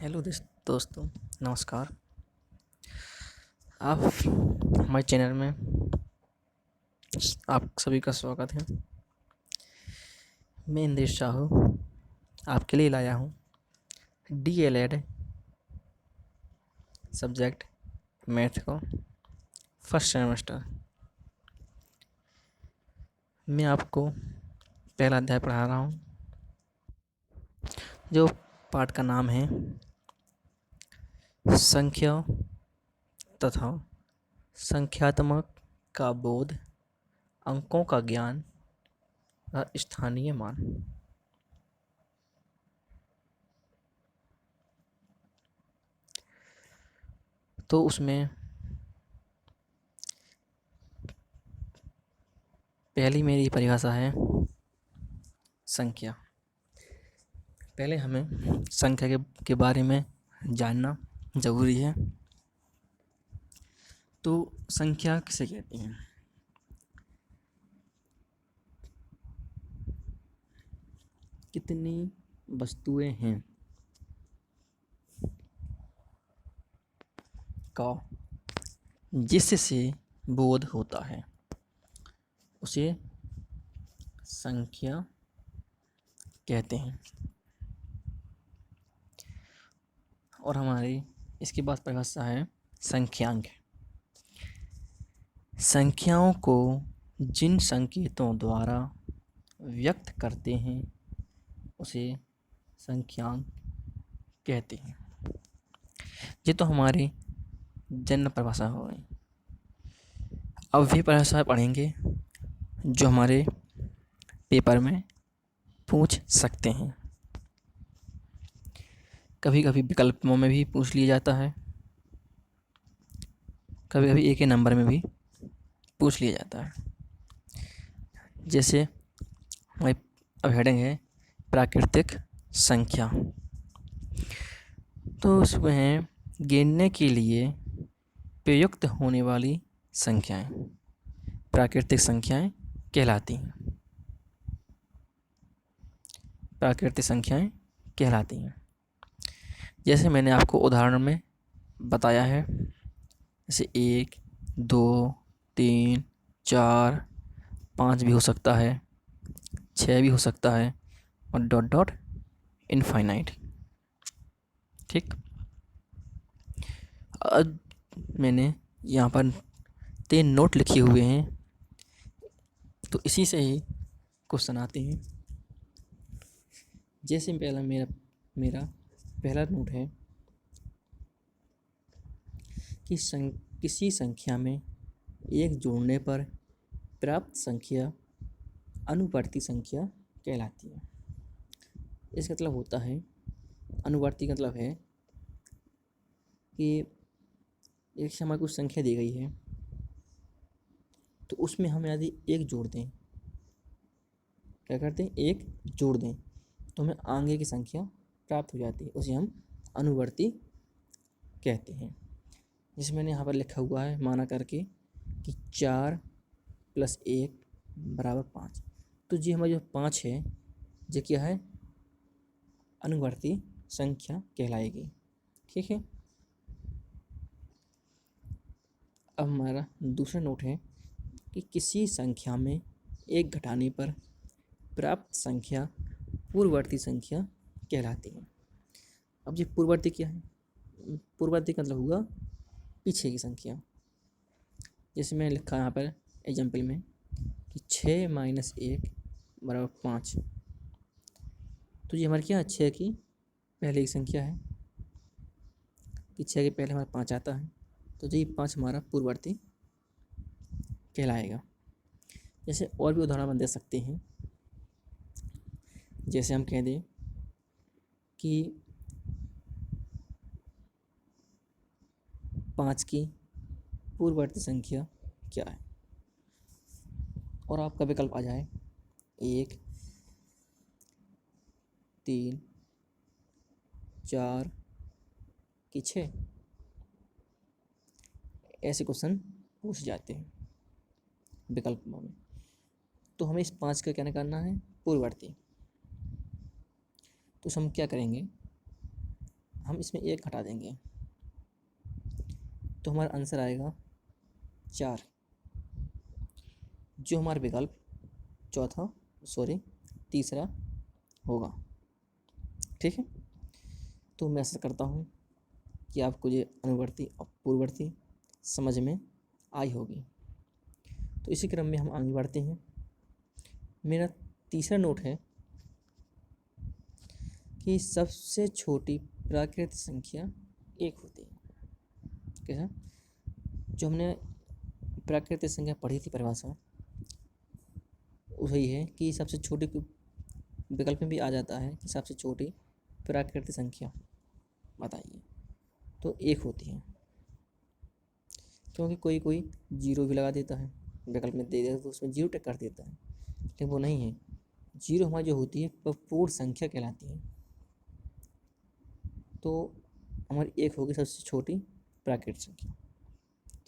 Hello दोस्तों, नमस्कार। आप हमारे चैनल में आप सभी का स्वागत है। मैं इंद्रेश साहू आपके लिए लाया हूँ DLED सब्जेक्ट मैथ को फर्स्ट सेमेस्टर। मैं आपको पहला अध्याय पढ़ा रहा हूँ, जो पाठ का नाम है संख्या तथा संख्यात्मक का बोध, अंकों का ज्ञान तथा स्थानीय मान। तो उसमें पहली मेरी परिभाषा है संख्या। पहले हमें संख्या के बारे में जानना ज़रूरी है। तो संख्या किसे कहते हैं? कितनी वस्तुएं हैं का जिससे बोध होता है उसे संख्या कहते हैं। और हमारी इसके बाद परिभाषा है संख्यांक। संख्याओं को जिन संकेतों द्वारा व्यक्त करते हैं उसे संख्यांक कहते हैं। ये तो हमारी जनरल परिभाषा हो गई। अब वे परिभाषा पढ़ेंगे जो हमारे पेपर में पूछ सकते हैं। कभी कभी विकल्पों में भी पूछ लिया जाता है, कभी कभी एक ही नंबर में भी पूछ लिया जाता है। जैसे हमारी अब हेडिंग है प्राकृतिक संख्या। तो उसमें गिनने के लिए प्रयुक्त होने वाली संख्याएं प्राकृतिक संख्याएं कहलाती हैं। प्राकृतिक संख्याएं कहलाती हैं। जैसे मैंने आपको उदाहरण में बताया है, जैसे 1, 2, 3, 4, 5 भी हो सकता है, 6 भी हो सकता है और डॉट डॉट इनफाइनाइट। ठीक। अब मैंने यहाँ पर 3 नोट लिखे हुए हैं, तो इसी से ही क्वेश्चन आते हैं। जैसे पहला मेरा पहला नोट है कि किसी संख्या में 1 जोड़ने पर प्राप्त संख्या अनुवर्ती संख्या कहलाती है। इसका मतलब होता है, अनुवर्ती का मतलब है कि एक समय कुछ संख्या दी गई है, तो उसमें हम यदि 1 जोड़ दें, क्या करते हैं, 1 जोड़ दें तो हमें आगे की संख्या प्राप्त हो जाती है, उसे हम अनुवर्ती कहते हैं। जिसमें मैंने यहाँ पर लिखा हुआ है माना करके कि 4 + 1 = 5। तो जी हमारी जो 5 है ये क्या है, अनुवर्ती संख्या कहलाएगी। ठीक है। अब हमारा दूसरा नोट है कि किसी संख्या में 1 घटाने पर प्राप्त संख्या पूर्ववर्ती संख्या कहलाती है। अब ये पूर्ववर्ती क्या है? पूर्ववर्ती का मतलब हुआ पीछे की संख्या। जैसे मैंने लिखा यहाँ पर एग्जाम्पल में कि 6 - 1 = 5। तो ये हमारी क्या है, 6 की पहले की संख्या है कि 6 के पहले हमारा 5 आता है, तो ये 5 हमारा पूर्ववर्ती कहलाएगा। जैसे और भी उदाहरण हम दे सकते हैं। जैसे हम कह दें कि 5 की पूर्ववर्ती संख्या क्या है, और आपका विकल्प आ जाए 1, 3, 4 कि 6। ऐसे क्वेश्चन पूछ जाते हैं विकल्पों में। तो हमें इस 5 का क्या करना है, पूर्ववर्ती। तो हम क्या करेंगे, हम इसमें 1 घटा देंगे तो हमारा आंसर आएगा 4, जो हमारा विकल्प तीसरा होगा। ठीक है, तो मैं आशा करता हूँ कि आपको ये अनुवर्ती और पूर्ववर्ती समझ में आई होगी। तो इसी क्रम में हम आगे बढ़ते हैं। मेरा तीसरा नोट है कि सबसे छोटी प्राकृतिक संख्या 1 होती है। कैसा? जो हमने प्राकृतिक संख्या पढ़ी थी परिभाषा, वही है कि सबसे छोटी विकल्प में भी आ जाता है कि सबसे छोटी प्राकृतिक संख्या बताइए, तो 1 होती है। क्योंकि कोई कोई 0 भी लगा देता है, विकल्प में दे देता तो उसमें 0 टिक कर देता है, लेकिन वो नहीं है। 0 हमारी जो होती है वह पूर्ण संख्या कहलाती है। तो हमारी 1 होगी सबसे छोटी प्राकृतिक संख्या।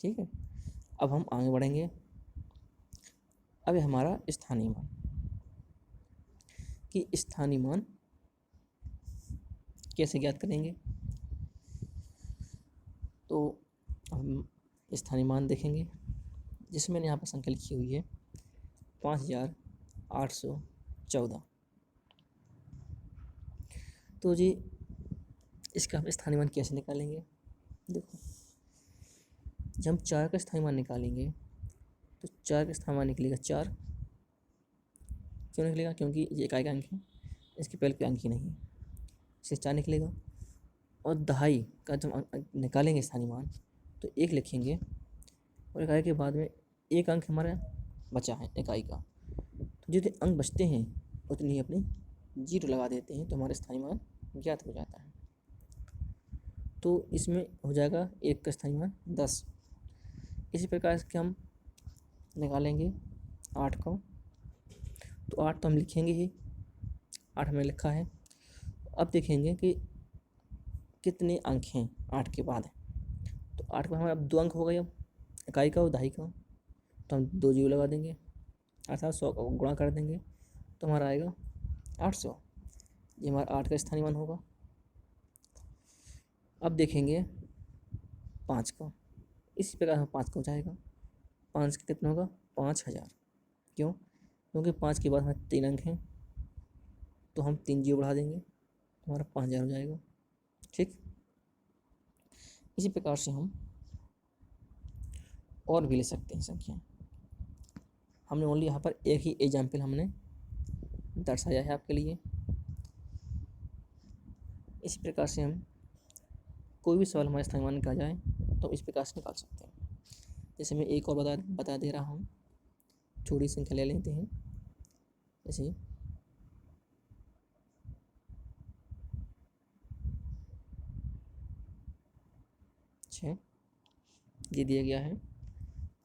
ठीक है, अब हम आगे बढ़ेंगे। अब हमारा स्थानीय मान, कि स्थानीय मान कैसे ज्ञात करेंगे। तो हम स्थानीय मान देखेंगे, जिसमें मैंने यहाँ पर संख्या लिखी हुई है 5814। तो जी इसका हम स्थानीय मान कैसे निकालेंगे। देखो, जब हम 4 का स्थानीय मान निकालेंगे तो 4 का स्थानीय मान निकलेगा 4। क्यों निकलेगा? क्योंकि ये इकाई का अंक है, इसके पहले कोई अंक ही नहीं है, इससे 4 निकलेगा। और दहाई का जब निकालेंगे स्थानीय मान तो 1 लिखेंगे, और इकाई के बाद में एक अंक हमारा बचा है इकाई का, तो जितने अंक बचते हैं उतनी ही अपनी 0 लगा देते हैं, तो हमारा स्थानीय मान ज्ञात हो जाता है। तो इसमें हो जाएगा 1 का स्थानीय मान 10। इसी प्रकार से हम निकालेंगे 8 का, तो 8 तो हम लिखेंगे ही, 8 हमने लिखा है। अब देखेंगे कि कितने अंक हैं 8 के बाद। तो 8 में हमारे अब 2 अंक हो गए, अब इकाई का और दहाई का, तो हम 2 0 लगा देंगे, अर्थात 100 का गुणा कर देंगे, तो हमारा आएगा 800। ये हमारा 8 का स्थानीय मान होगा। अब देखेंगे 5 का, इसी प्रकार हम 5 का हो जाएगा। 5 का कितना होगा? 5000। क्यों? क्योंकि 5 के बाद हमारे 3 अंक हैं, तो हम 3 0 बढ़ा देंगे, तो हमारा 5000 हो जाएगा। ठीक, इसी प्रकार से हम और भी ले सकते हैं संख्या। हमने ओनली यहाँ पर एक ही एग्जाम्पल हमने दर्शाया है आपके लिए। इसी प्रकार से हम कोई भी सवाल हमारे स्थानीय मान निकाला जाए तो इस प्रकार से निकाल सकते हैं। जैसे मैं एक और बता दे रहा हूँ, छोटी संख्या ले लेते हैं, जैसे 6 ये दिया गया है,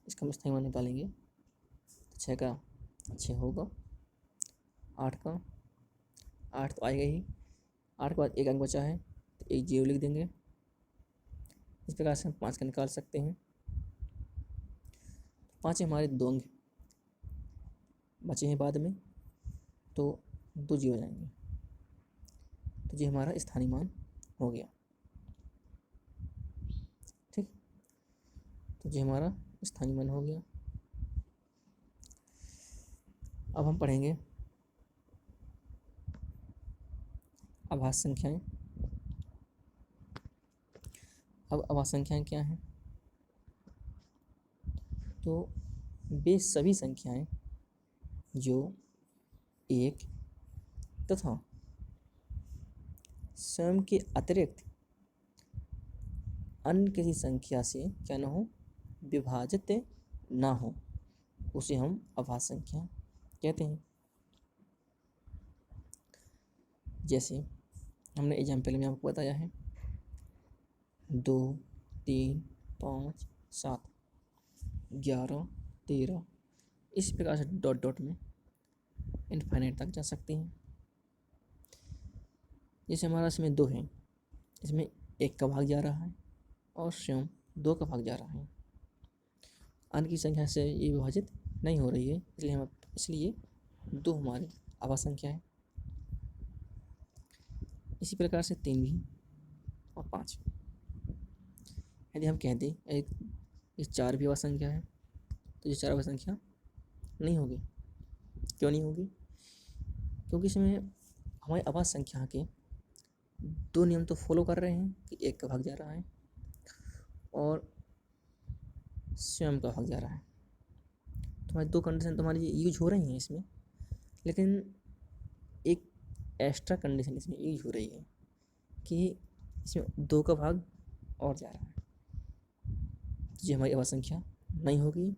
इसका हम स्थानीय मान निकालेंगे। 6 का 6 होगा, 8 का 8 तो आएगा ही, 8 के बाद एक अंक बचा है तो एक 0 लिख देंगे। इस प्रकार से हम 5 का निकाल सकते हैं। 5 हमारे 2 अंक बचे हैं बाद में, तो 2 0 हो जाएंगे, तो ये हमारा स्थानीय मान हो गया। ठीक, तो ये हमारा स्थानीय मान हो गया। अब हम पढ़ेंगे आभाज्य संख्याएं। अब आभाज्य संख्याएं क्या हैं? तो वे सभी संख्याएं जो एक तथा स्वयं के अतिरिक्त अन्य किसी संख्या से क्या न हो, विभाजित ना हो, उसे हम आभाज्य संख्या कहते हैं। जैसे हमने एग्जाम्पल में आपको बताया है 2 3 5 7 11 13, इस प्रकार से डॉट डॉट में इनफाइनाइट तक जा सकते हैं। जैसे हमारा इसमें 2 है, इसमें 1 का भाग जा रहा है और स्वयं 2 का भाग जा रहा है, अन्य की संख्या से ये विभाजित नहीं हो रही है, इसलिए 2 हमारी आभाज्य संख्या है। इसी प्रकार से 3 भी 5। यदि हम कहते एक ये 4 भी अभाज्य संख्या है तो ये 4 अभाज्य संख्या नहीं होगी। क्यों नहीं होगी? क्योंकि इसमें हमारी अभाज्य संख्या के 2 नियम तो फॉलो कर रहे हैं कि एक का भाग जा रहा है और स्वयं का भाग जा रहा है। तो हमारी 2 कंडीशन तो हमारी यूज हो रही हैं इसमें, लेकिन एक एक्स्ट्रा कंडीशन इसमें यूज हो रही है कि इसमें 2 का भाग और जा रहा है, तो ये हमारी अभाज्य संख्या नहीं होगी।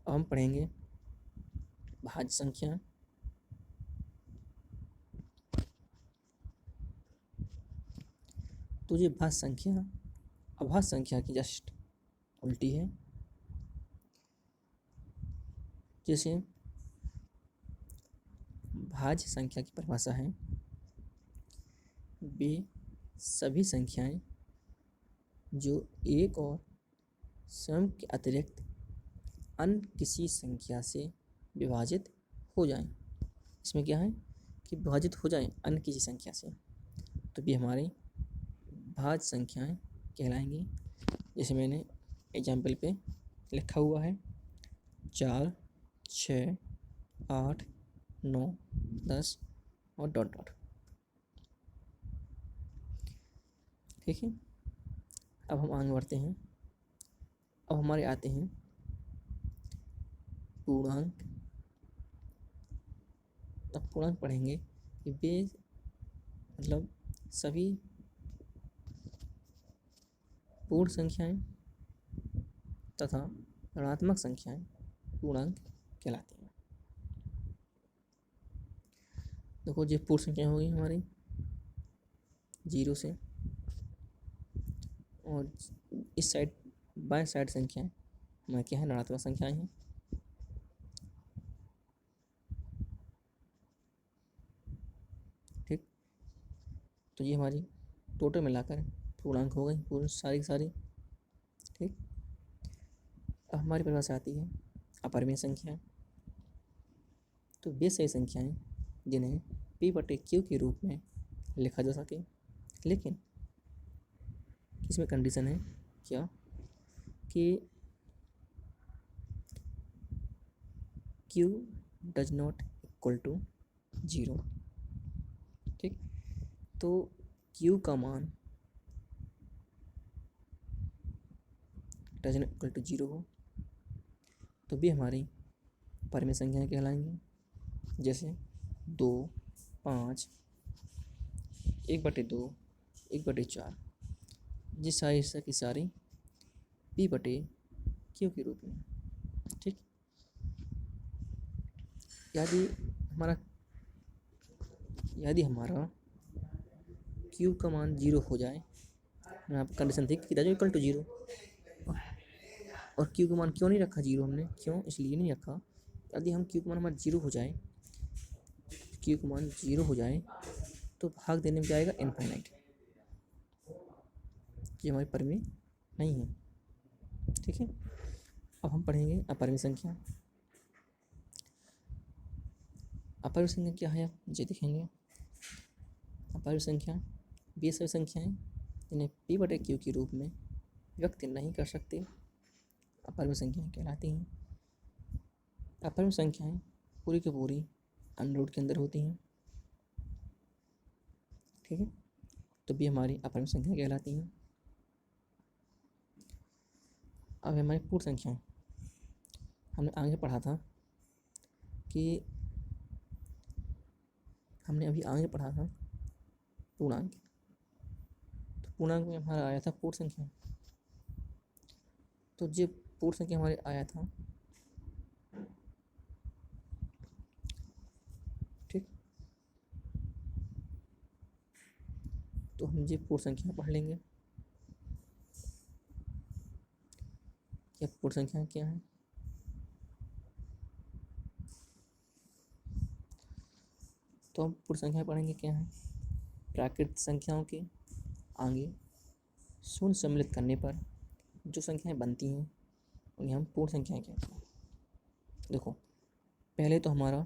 अब हम पढ़ेंगे भाज्य संख्या। तो ये भाज्य संख्या अभाज्य संख्या की जस्ट उल्टी है। जैसे भाज्य संख्या की परिभाषा है वे सभी संख्याएं जो एक और स्वयं के अतिरिक्त अन्य किसी संख्या से विभाजित हो जाएं। इसमें क्या है कि विभाजित हो जाएं अन्य किसी संख्या से, तो भी हमारी भाज्य संख्याएं कहलाएंगी। जैसे मैंने एग्जाम्पल पे लिखा हुआ है 4, 6, 8, 9, 10 और डॉट डॉट। ठीक है, अब हम आगे बढ़ते हैं। अब हमारे आते हैं पूर्णांक। अब पूर्णांक पढ़ेंगे कि वे मतलब सभी पूर्ण संख्याएं तथा ऋणात्मक संख्याएं पूर्णांक कहलाती हैं। देखो ये पूर्ण संख्याएं होगी हमारी 0 से, और इस साइड बाएं साइड संख्याएं हमारे क्या है ऋणात्मक संख्याएं हैं। ठीक, तो ये हमारी टोटल मिलाकर पूर्णांक हो गई पूर्ण सारी सारी। ठीक, अब हमारी परिभाषा आती है अपरिमेय संख्या। तो वे सही संख्याएं जिन्हें P/Q के रूप में लिखा जा सके, लेकिन इसमें कंडीशन है क्या कि Q does not equal to 0। ठीक, तो Q का मान डज नॉट इक्वल टू 0 हो तो भी हमारी परिमेय संख्याएं कहलाएंगी। जैसे 2, 5, 1/2, 1/4, ये सारी की सारी P/Q के रूप में। ठीक, यदि हमारा Q का मान 0 हो जाए, यहाँ पर कंडीशन थी कि डज नॉट इक्वल टू 0, और Q का मान क्यों नहीं रखा 0 हमने, क्यों इसलिए नहीं रखा, यदि हम Q का मान हमारा 0 हो जाए, Q का मान 0 हो जाए तो भाग देने में जाएगा इनफाइनाइट, ये हमारी परिमेय नहीं है। ठीक है, अब हम पढ़ेंगे अपरिमेय संख्या। अपरिमेय संख्या क्या है ये देखेंगे। अपरिमेय संख्या वे सभी संख्याएं जिन्हें P/Q के रूप में व्यक्त नहीं कर सकते अपरिमेय संख्याएं कहलाती हैं। अपरिमेय संख्याएं पूरी की पूरी अंडर के अंदर होती हैं। ठीक है, तो भी हमारी अपरिमेय संख्या कहलाती हैं। अब हमारी पूर्ण संख्या, हमने आगे पढ़ा था कि हमने अभी आगे पढ़ा था पूर्णांक, तो पूर्णांक में हमारा आया था पूर्ण संख्या। तो जो पूर्ण संख्या हमारे आया था, ठीक, तो हम ये पूर्ण संख्या पढ़ लेंगे। क्या पूर्ण संख्या क्या है? तो हम पूर्ण संख्या पढ़ेंगे क्या है। प्राकृत संख्याओं के आगे शून्य सम्मिलित करने पर जो संख्याएं बनती हैं उन्हें हम पूर्ण संख्याएं कहते हैं। देखो पहले तो हमारा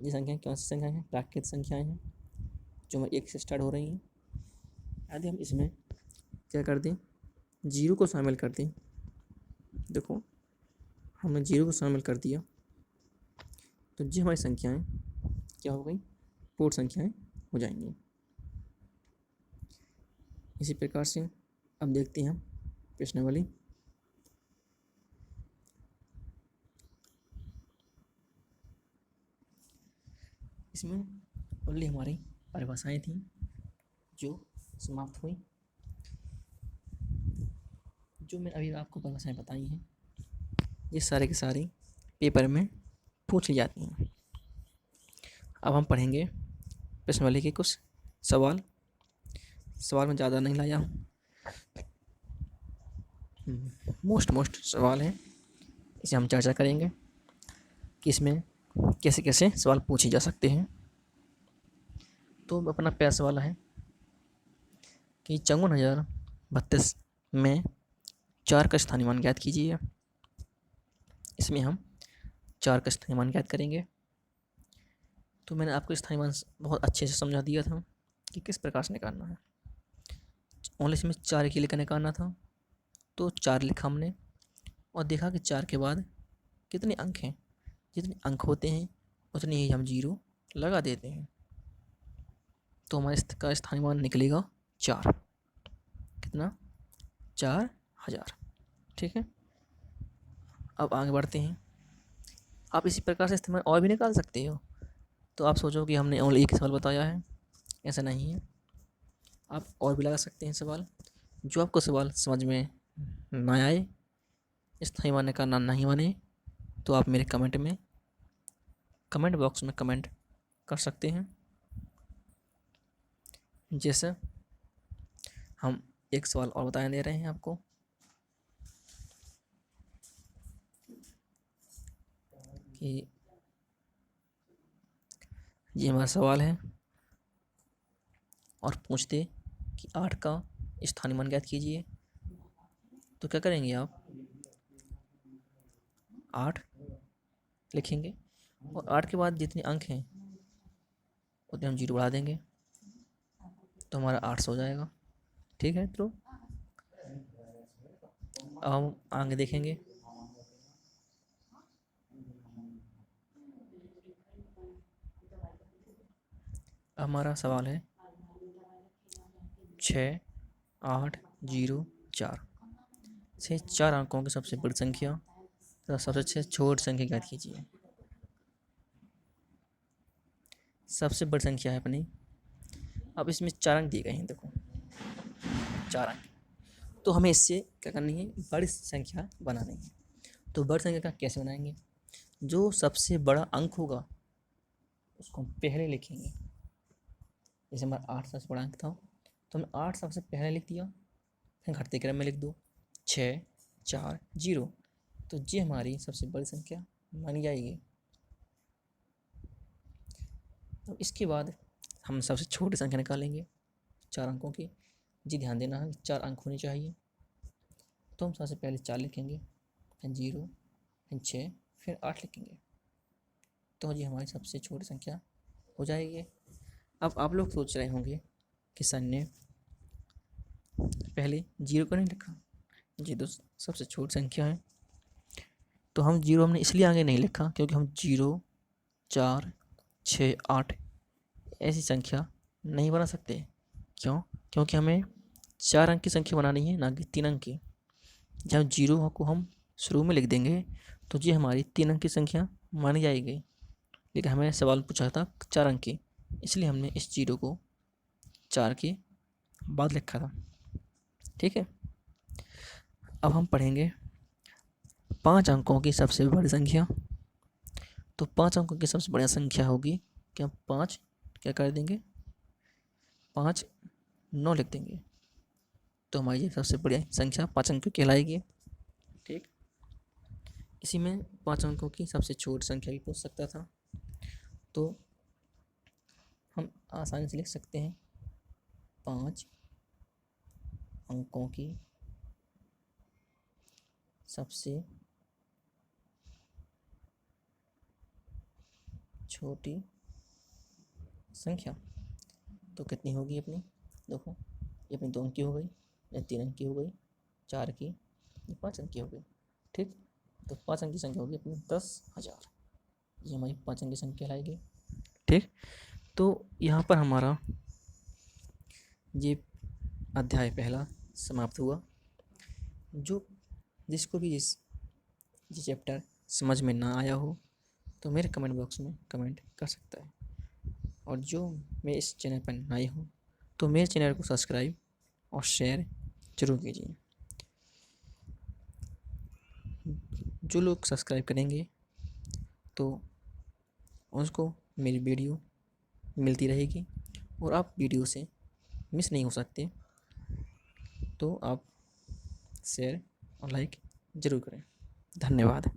ये संख्या कौन सी संख्याएं हैं, प्राकृत संख्याएं हैं जो हमारी 1 से स्टार्ट हो रही हैं। यदि हम इसमें क्या कर दें, 0 को शामिल कर दें, देखो हमने 0 को शामिल कर दिया तो ये हमारी संख्याएं क्या हो गई, पूर्ण संख्याएं हो जाएंगी। इसी प्रकार से अब देखते हैं हम प्रश्नावली। इसमें ओनली हमारी परिभाषाएं थी जो समाप्त हुई। जो मैंने अभी आपको परिभाषाएं बताई हैं ये सारे के सारे पेपर में पूछ ली जाती हैं। अब हम पढ़ेंगे प्रश्नावली के कुछ सवाल में ज़्यादा नहीं लाया हूँ, मोस्ट सवाल हैं, इसे हम चर्चा करेंगे कि इसमें कैसे कैसे सवाल पूछे जा सकते हैं। तो अपना पहला सवाल है कि 54,032 में 4 का स्थानीय मान ज्ञात कीजिए। इसमें हम 4 का स्थानीय मान ज्ञात करेंगे। तो मैंने आपको स्थानीय मान बहुत अच्छे से समझा दिया था कि किस प्रकार से निकालना है। ओनली इसमें 4 के लेकर निकालना था, तो 4 लिखा हमने और देखा कि 4 के बाद कितने अंक हैं, जितने अंक होते हैं उतने ही हम 0 लगा देते हैं। तो हमारे इसका स्थानीय मान निकलेगा 4। कितना, 4,000। ठीक है, अब आगे बढ़ते हैं। आप इसी प्रकार से इस्तेमाल और भी निकाल सकते हो। तो आप सोचो कि हमने ओनली एक सवाल बताया है, ऐसा नहीं है, आप और भी लगा सकते हैं सवाल। जो आपको सवाल समझ में ना आए, स्थायी मान का नाम नहीं माने, तो आप मेरे कमेंट बॉक्स में कमेंट कर सकते हैं। जैसे हम एक सवाल और बताने दे रहे हैं आपको कि ये हमारा सवाल है और पूछते कि 8 का स्थानीय मान ज्ञात कीजिए। तो क्या करेंगे आप, 8 लिखेंगे और 8 के बाद जितने अंक हैं उतने हम 0 बढ़ा देंगे, तो हमारा 800 हो जाएगा। ठीक है, तो अब हम आगे देखेंगे। हमारा सवाल है 6,8,0,4 से 4 अंकों की सबसे बड़ी संख्या तथा सबसे छोटी संख्या ज्ञात कीजिए। सबसे बड़ी संख्या है अपनी, अब इसमें 4 अंक दिए गए हैं, देखो 4 अंक, तो हमें इससे क्या करनी है, बड़ी संख्या बनानी है। तो बड़ी संख्या का कैसे बनाएंगे, जो सबसे बड़ा अंक होगा उसको हम पहले लिखेंगे। जैसे हमारा 8 सबसे बड़ा अंक था तो हमने 8 सबसे पहले लिख दिया, फिर घटते क्रम में लिख दो 6,4,0, तो ये हमारी सबसे बड़ी संख्या मानी जाएगी। अब इसके बाद हम सबसे छोटी संख्या निकालेंगे 4 अंकों की। जी ध्यान देना है, 4 अंक होने चाहिए। तो हम सबसे पहले 4 लिखेंगे, फिर 0, फिर 6, फिर 8 लिखेंगे, तो ये हमारी सबसे छोटी संख्या हो जाएगी। अब आप लोग सोच रहे होंगे कि सर ने पहले 0 को नहीं लिखा, जी तो सबसे छोटी संख्या है, तो हम 0 हमने इसलिए आगे नहीं लिखा क्योंकि हम 0, 4, 6, 8 ऐसी संख्या नहीं बना सकते। क्यों, क्योंकि हमें 4 अंक की संख्या बनानी है, ना कि 3 अंक की। जब 0 को हम शुरू में लिख देंगे तो ये हमारी 3 अंक की संख्या मानी जाएगी, लेकिन हमें सवाल पूछा था 4 अंक की, इसलिए हमने इस 0 को 4 के बाद लिखा था। ठीक है, अब हम पढ़ेंगे 5 अंकों की सबसे बड़ी संख्या। तो 5 अंकों की सबसे बड़ी संख्या होगी क्या, 5 क्या कर देंगे, 5 9 लिख देंगे, तो हमारी सबसे बड़ी संख्या 5 अंक की कहलाएगी। ठीक, इसी में 5 अंकों की सबसे छोटी संख्या भी पूछ सकता था, तो हम आसानी से लिख सकते हैं 5 अंकों की सबसे छोटी संख्या। तो कितनी होगी अपनी, देखो ये अपनी 2 अंक की हो गई, या 3 अंक की हो गई, 4 की, ये 5 अंक की हो गई। ठीक, तो 5 अंक की संख्या होगी अपनी 10,000, ये हमारी 5 अंक की संख्या कहलाएगी। ठीक, तो यहाँ पर हमारा ये अध्याय पहला समाप्त हुआ। जो जिसको भी ये चैप्टर समझ में ना आया हो तो मेरे कमेंट बॉक्स में कमेंट कर सकता है, और जो मैं इस चैनल पर नए हो तो मेरे चैनल को सब्सक्राइब और शेयर जरूर कीजिए। जो लोग सब्सक्राइब करेंगे तो उसको मेरी वीडियो मिलती रहेगी, और आप वीडियो से मिस नहीं हो सकते, तो आप शेयर और लाइक ज़रूर करें। धन्यवाद।